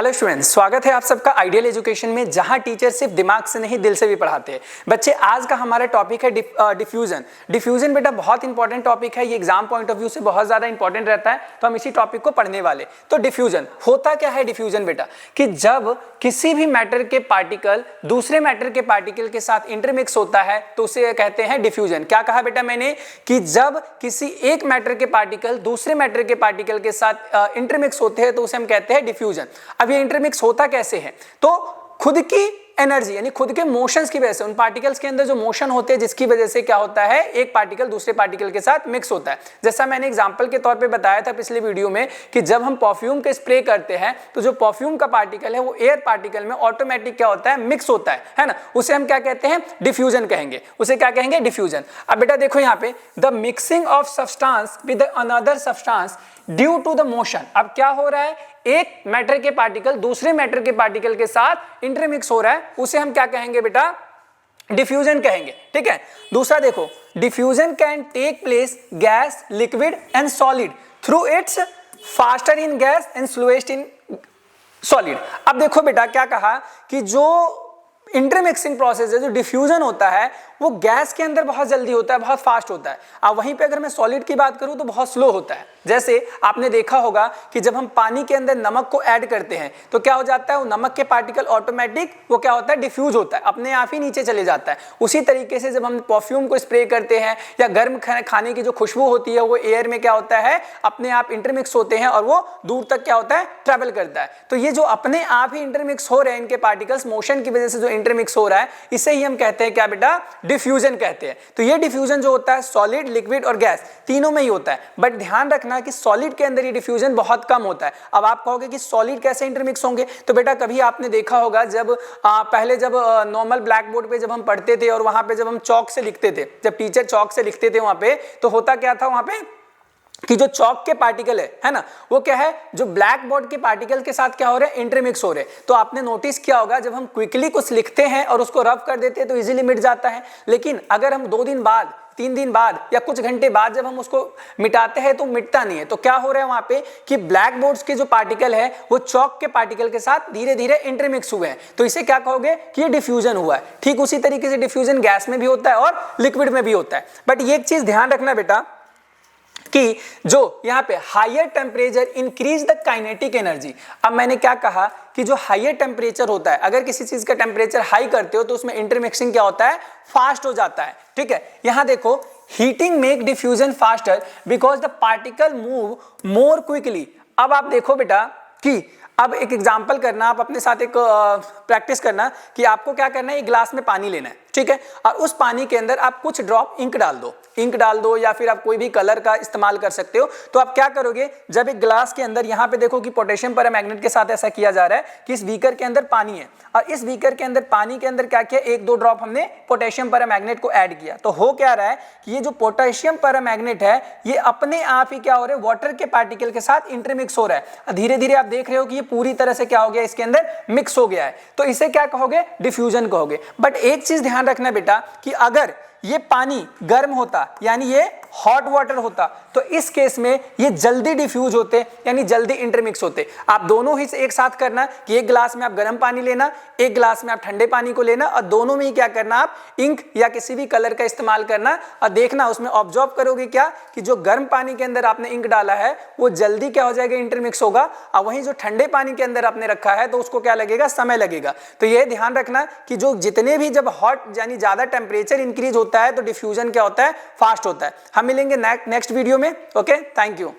Hello students, स्वागत है आप सबका आइडियल एजुकेशन में, जहां टीचर सिर्फ दिमाग से नहीं दिल से भी पढ़ाते हैं। बच्चे, आज का हमारा टॉपिक है डिफ्यूजन। डिफ्यूजन बेटा बहुत इंपॉर्टेंट टॉपिक है, ये एग्जाम पॉइंट ऑफ व्यू से बहुत ज्यादा इंपॉर्टेंट रहता है, तो हम इसी टॉपिक को पढ़ने वाले। तो डिफ्यूजन होता क्या है? डिफ्यूजन बेटा कि जब किसी भी मैटर के पार्टिकल दूसरे मैटर के पार्टिकल के साथ इंटरमिक्स होता है तो उसे कहते हैं डिफ्यूजन। क्या कहा बेटा मैंने? कि जब किसी एक मैटर के पार्टिकल दूसरे मैटर के पार्टिकल के साथ इंटरमिक्स होते हैं तो उसे हम कहते हैं डिफ्यूजन। अब ये इंटरमिक्स होता कैसे है? तो खुद की एनर्जी यानी खुद के मोशंस की वजह से, उन पार्टिकल्स के अंदर जो मोशन होते हैं जिसकी वजह से क्या होता है, एक पार्टिकल दूसरे पार्टिकल के साथ मिक्स होता है। जैसा मैंने एग्जांपल के तौर पे बताया था पिछले वीडियो में कि जब हम परफ्यूम के स्प्रे करते हैं तो जो परफ्यूम का पार्टिकल है वो एयर पार्टिकल में ऑटोमेटिक क्या होता है, मिक्स होता है ना। उसे हम क्या कहते हैं? डिफ्यूजन कहेंगे। उसे क्या कहेंगे? डिफ्यूजन। अब बेटा देखो यहाँ पे, the mixing of substance with another substance due to the motion. अब क्या हो रहा है, एक मैटर के पार्टिकल दूसरे मैटर के पार्टिकल के साथ इंटरमिक्स हो रहा है, उसे हम क्या कहेंगे बेटा? डिफ्यूजन कहेंगे। ठीक है। दूसरा देखो, diffusion can take place gas, liquid and solid through its faster in gas and slowest in solid. अब देखो बेटा क्या कहा कि जो इंटरमिक्सिंग प्रोसेस है, जो डिफ्यूजन होता है, वो गैस के अंदर बहुत जल्दी होता है, बहुत फास्ट होता है। अब वहीं पे अगर मैं सॉलिड की बात करूं तो बहुत स्लो होता है। जैसे आपने देखा होगा कि जब हम पानी के अंदर नमक को ऐड करते हैं तो क्या हो जाता है, वो नमक के पार्टिकल ऑटोमेटिक वो क्या होता है, डिफ्यूज होता है, अपने आप ही नीचे चले जाता है। उसी तरीके से जब हम परफ्यूम को स्प्रे करते हैं या गर्म खाने की जो खुशबू होती है वो एयर में क्या होता है, अपने आप इंटरमिक्स होते हैं और वो दूर तक क्या होता है, ट्रेवल करता है। तो ये जो अपने आप ही इंटरमिक्स हो रहे हैं, इनके पार्टिकल्स मोशन की वजह से जो इंटरमिक्स हो रहा है, इसे ही हम कहते हैं क्या बेटा? डिफ्यूजन कहते हैं। तो ये डिफ्यूजन जो होता है सॉलिड, लिक्विड और गैस तीनों में ही होता है। बट ध्यान रखना कि सॉलिड के अंदर ये डिफ्यूजन बहुत कम होता है। अब आप कहोगे कि सॉलिड कैसे इंटरमिक्स होंगे? तो बेटा कभी आपने देखा होगा जब पहले जब नॉर्मल ब्लैक बोर्ड पे जब हम पढ़ते थे और वहां पे जब हम चौक से लिखते थे, जब टीचर चौक से लिखते थे वहां पे, तो होता क्या था वहां पे कि जो चौक के पार्टिकल है ना, वो क्या है, जो ब्लैक बोर्ड के पार्टिकल के साथ क्या हो रहे हैं, इंटरमिक्स हो रहे हैं। तो आपने नोटिस किया होगा जब हम क्विकली कुछ लिखते हैं और उसको रफ कर देते हैं तो इजीली मिट जाता है, लेकिन अगर हम 2 दिन बाद, 3 दिन बाद या कुछ घंटे बाद जब हम उसको मिटाते हैं तो मिटता नहीं है। तो क्या हो रहा है वहां पे कि ब्लैक बोर्ड्स के जो पार्टिकल है वो चौक के पार्टिकल के साथ धीरे धीरे इंटरमिक्स हुए हैं, तो इसे क्या कहोगे कि ये डिफ्यूजन हुआ है। ठीक उसी तरीके से डिफ्यूजन गैस में भी होता है और लिक्विड में भी होता है। बट ये एक चीज ध्यान रखना बेटा कि जो यहाँ पे higher temperature increase the kinetic energy. अब मैंने क्या कहा कि जो हायर टेम्परेचर होता है, अगर किसी चीज का टेम्परेचर हाई करते हो तो उसमें इंटरमिक्सिंग क्या होता है, फास्ट हो जाता है। ठीक है। यहां देखो, heating make diffusion faster because the particle move more quickly. अब आप देखो बेटा कि अब एक एग्जांपल करना, आप अपने साथ एक प्रैक्टिस करना कि आपको क्या करना है, एक ग्लास में पानी लेना है, ठीक है, और उस पानी के अंदर आप कुछ ड्रॉप इंक डाल दो या फिर आप कोई भी कलर का इस्तेमाल कर सकते हो। तो आप क्या करोगे, जब एक ग्लास के अंदर, यहाँ पे देखो कि पोटेशियम परमैंगनेट के साथ ऐसा किया जा रहा है कि इस बीकर के अंदर पानी है और इस बीकर के अंदर पानी के अंदर क्या किया, 1-2 ड्रॉप हमने पोटेशियम परमैंगनेट को ऐड किया। तो हो क्या रहा है कि ये जो पोटेशियम परमैंगनेट है ये अपने आप ही क्या हो रहा है, वाटर के पार्टिकल के साथ इंटरमिक्स हो रहा है। धीरे धीरे आप देख रहे हो कि ये पूरी तरह से क्या हो गया, इसके अंदर मिक्स हो गया है। तो इसे क्या कहोगे, डिफ्यूजन कहोगे। बट एक चीज ध्यान रखना बेटा कि अगर ये पानी गर्म होता यानी ये हॉट वाटर होता तो इस केस में ये जल्दी डिफ्यूज होते यानी जल्दी इंटरमिक्स होते। आप दोनों ही एक साथ करना कि एक ग्लास में आप गर्म पानी लेना, एक ग्लास में आप ठंडे पानी को लेना और दोनों में ही क्या करना, आप इंक या किसी भी कलर का इस्तेमाल करना और देखना उसमें ऑब्जर्व करोगे क्या कि जो गर्म पानी के अंदर आपने इंक डाला है वो जल्दी क्या हो जाएगा, इंटरमिक्स होगा, और वहीं जो ठंडे पानी के अंदर आपने रखा है तो उसको क्या लगेगा, समय लगेगा। तो ये ध्यान रखना कि जो जितने भी जब हॉट यानी ज्यादा टेम्परेचर इंक्रीज होता है तो डिफ्यूजन क्या होता है, फास्ट होता है। हम मिलेंगे नेक्स्ट वीडियो में। Okay, thank you.